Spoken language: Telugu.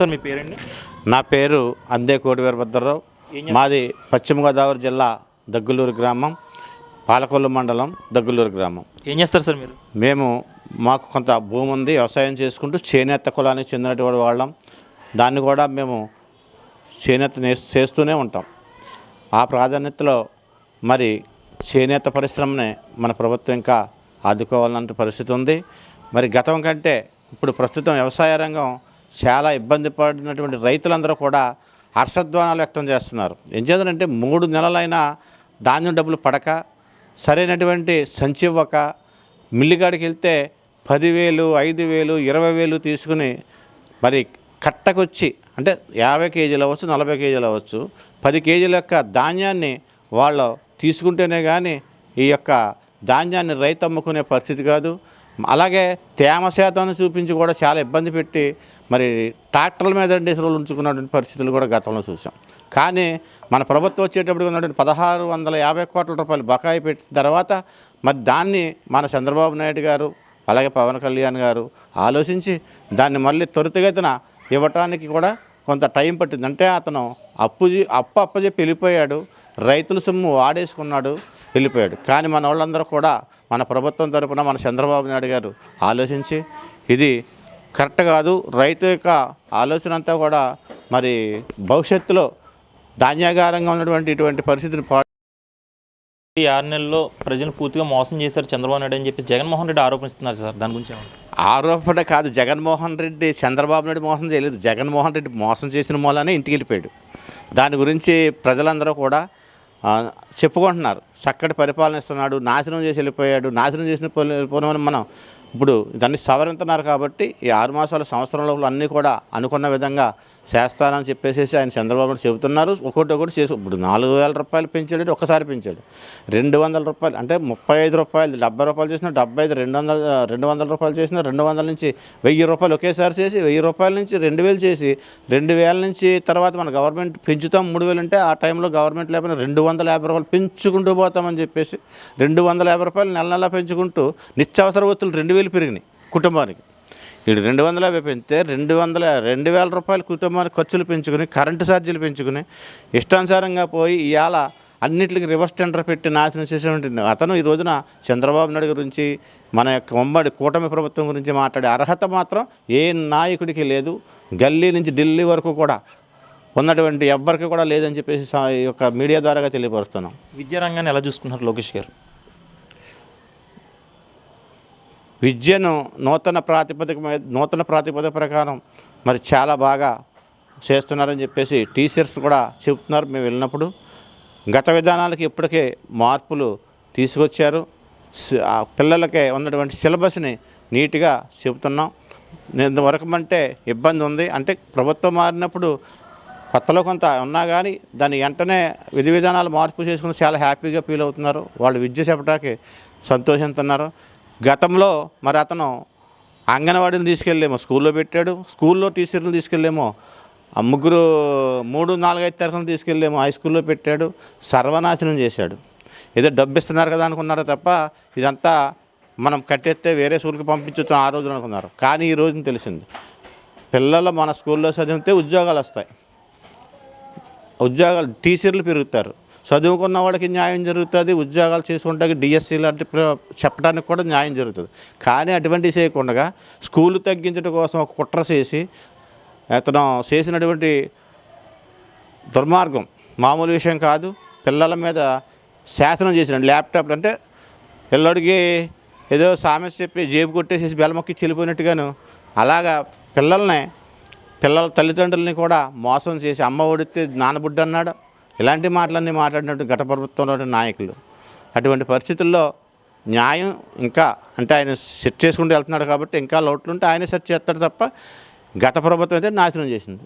సార్ మీ పేరండి? నా పేరు అందే కోటి వీరభద్రరావు. మాది పశ్చిమ గోదావరి జిల్లా దగ్గులూరు గ్రామం, పాలకొల్లు మండలం దగ్గులూరు గ్రామం. ఏం చేస్తారు సార్ మీరు? మాకు కొంత భూమి ఉంది, వ్యవసాయం చేసుకుంటూ చేనేత కులానికి చెందినటువంటి వాళ్ళం. దాన్ని కూడా మేము చేనేత చేస్తూనే ఉంటాం. ఆ ప్రాధాన్యతలో మరి చేనేత పరిశ్రమని మన ప్రభుత్వం ఇంకా ఆదుకోవాలన్న పరిస్థితి ఉంది. మరి గతం కంటే ఇప్పుడు ప్రస్తుతం వ్యవసాయ రంగం చాలా ఇబ్బంది పడినటువంటి రైతులందరూ కూడా హర్షధ్వానాలు వ్యక్తం చేస్తున్నారు. ఏం చేద్దంటే 3 నెలలైనా ధాన్యం డబ్బులు పడక, సరైనటువంటి సంచి ఇవ్వక, మిల్లిగాడికి వెళ్తే 10,000, 5,000, 20,000 తీసుకుని మరి కట్టకొచ్చి, అంటే 50 కేజీలు అవ్వచ్చు, 40 కేజీలు అవ్వచ్చు, 10 కేజీల యొక్క ధాన్యాన్ని వాళ్ళు తీసుకుంటేనే కానీ ఈ యొక్క ధాన్యాన్ని రైతు అమ్ముకునే పరిస్థితి కాదు. అలాగే తేమ శాతాన్ని చూపించి కూడా చాలా ఇబ్బంది పెట్టి మరి ట్రాక్టర్ల మీద 2 రోజులు ఉంచుకున్నటువంటి పరిస్థితులు కూడా గతంలో చూసాం. కానీ మన ప్రభుత్వం వచ్చేటప్పుడు ఉన్నటువంటి 1,650 కోట్ల రూపాయలు బకాయి పెట్టిన తర్వాత మరి దాన్ని మన చంద్రబాబు నాయుడు గారు అలాగే పవన్ కళ్యాణ్ గారు ఆలోచించి దాన్ని మళ్ళీ త్వరితగతిన ఇవ్వటానికి కూడా కొంత టైం పట్టింది. అంటే అతను అప్పచెప్పి వెళ్ళిపోయాడు, రైతుల సొమ్ము వాడేసుకున్నాడు, వెళ్ళిపోయాడు. కానీ మన వాళ్ళందరూ కూడా మన ప్రభుత్వం తరపున మన చంద్రబాబు నాయుడు గారు ఆలోచించి ఇది కరెక్ట్ కాదు, రైతు యొక్క ఆలోచన అంతా కూడా మరి భవిష్యత్తులో ధాన్యాగారంగా ఉన్నటువంటి ఇటువంటి పరిస్థితిని ఈ 6 నెలల్లో ప్రజలు పూర్తిగా మోసం చేశారు చంద్రబాబు నాయుడు అని చెప్పి జగన్మోహన్ రెడ్డి ఆరోపిస్తున్నారు సార్. దాని గురించి ఆరోపణ కాదు, జగన్మోహన్ రెడ్డి చంద్రబాబు నాయుడు మోసం చేయలేదు. జగన్మోహన్ రెడ్డి మోసం చేసిన మూలానే ఇంటికి వెళ్ళిపోయాడు. దాని గురించి ప్రజలందరూ కూడా చెప్పుకుంటున్నారు. చక్కటి పరిపాలన ఇస్తున్నాడు, నాశనం చేసి వెళ్ళిపోయాడు, నాశనం చేసిన పోనమని మనం ఇప్పుడు దాన్ని సవరింతున్నారు. కాబట్టి ఈ 6 మాసాల సంవత్సరం లోపల అన్నీ కూడా అనుకున్న విధంగా చేస్తారని చెప్పేసి ఆయన చంద్రబాబు చెబుతున్నారు. ఒక్కొక్కటి చేసి ఇప్పుడు 4,000 రూపాయలు పెంచాడు, ఒక్కసారి పెంచాడు. 200 రూపాయలు అంటే 35 రూపాయలు, 70 రూపాయలు చేసిన 75, 200 రూపాయలు చేసిన 200 నుంచి 1,000 రూపాయలు ఒకేసారి చేసి 1,000 రూపాయల నుంచి 2,000 చేసి 2,000 నుంచి తర్వాత మన గవర్నమెంట్ పెంచుతాం 3,000 అంటే ఆ టైంలో గవర్నమెంట్ లేకపోయినా 250 రూపాయలు పెంచుకుంటూ పోతామని చెప్పేసి 250 రూపాయలు నెల పెంచుకుంటూ నిత్యావసర వస్తువులు 2,000 పెరిగినాయి కుటుంబానికి. వీడు 250 పెంచితే 2,000 రూపాయలు కుటుంబానికి ఖర్చులు పెంచుకుని, కరెంటు ఛార్జీలు పెంచుకుని ఇష్టానుసారంగా పోయి ఇవాళ అన్నింటికి రివర్స్ టెండర్ పెట్టి నాశనం చేసేటువంటి అతను ఈ రోజున చంద్రబాబు నాయుడు గురించి, మన యొక్క ఉమ్మడి కూటమి ప్రభుత్వం గురించి మాట్లాడే అర్హత మాత్రం ఏ నాయకుడికి లేదు. గల్లీ నుంచి ఢిల్లీ వరకు కూడా ఉన్నటువంటి ఎవ్వరికి కూడా లేదని చెప్పేసి ఈ యొక్క మీడియా ద్వారాగా తెలియపరుస్తున్నాం. విద్యారంగాన్ని ఎలా చూసుకున్నారు లోకేష్ గారు? విద్యను నూతన ప్రాతిపదిక ప్రకారం మరి చాలా బాగా చేస్తున్నారని చెప్పేసి టీచర్స్ కూడా చెబుతున్నారు. మేము వెళ్ళినప్పుడు గత విధానాలకి ఇప్పటికే మార్పులు తీసుకొచ్చారు. పిల్లలకే ఉన్నటువంటి సిలబస్ని నీట్గా చెబుతున్నాం. ఇంతవరకు అంటే ఇబ్బంది ఉంది, అంటే ప్రభుత్వం మారినప్పుడు కొత్తలో కొంత ఉన్నా కానీ దాన్ని వెంటనే విధి విధానాలు మార్పు చేసుకుని చాలా హ్యాపీగా ఫీల్ అవుతున్నారు. వాళ్ళు విద్య చెప్పడానికి సంతోషిస్తున్నారు. గతంలో మరి అతను అంగన్వాడీని తీసుకెళ్ళేమో స్కూల్లో పెట్టాడు, స్కూల్లో టీచర్లు తీసుకెళ్ళేమో 3, 4, 5 తరగతులు తీసుకెళ్ళేమో హై స్కూల్లో పెట్టాడు. సర్వనాశనం చేశాడు. ఏదో డబ్బు ఇస్తున్నారు కదా అనుకున్నారో తప్ప ఇదంతా మనం కట్టేస్తే వేరే స్కూల్కి పంపించవచ్చు ఆ రోజున అనుకున్నారు. కానీ ఈ రోజున తెలిసింది పిల్లలు మన స్కూల్లో చదివితే ఉద్యోగాలు వస్తాయి, టీచర్లు పెరుగుతారు, చదువుకున్న వాడికి న్యాయం జరుగుతుంది, ఉద్యోగాలు చేసుకుంటే డిఎస్సీ లాంటి చెప్పడానికి కూడా న్యాయం జరుగుతుంది. కానీ అటువంటివి చేయకుండా స్కూలు తగ్గించడం కోసం ఒక కుట్ర చేసి అతను చేసినటువంటి దుర్మార్గం మామూలు విషయం కాదు. పిల్లల మీద శాసనం చేసినాడు. ల్యాప్టాప్లు అంటే పిల్లడికి ఏదో సామెత చెప్పి జేబు కొట్టేసేసి బెల్లమొక్కి చెల్లిపోయినట్టుగాను అలాగా పిల్లల తల్లిదండ్రులని కూడా మోసం చేసి అమ్మ ఒడితే నానబుడ్డ అన్నాడు. ఇలాంటి మాటలన్నీ మాట్లాడినట్టు గత ప్రభుత్వంలో నాయకులు. అటువంటి పరిస్థితుల్లో న్యాయం ఇంకా అంటే ఆయన సెట్ చేసుకుంటూ వెళ్తున్నాడు కాబట్టి ఇంకా లోట్లుంటే ఆయనే సెట్ చేస్తాడు తప్ప గత ప్రభుత్వం అయితే నాశనం చేసింది.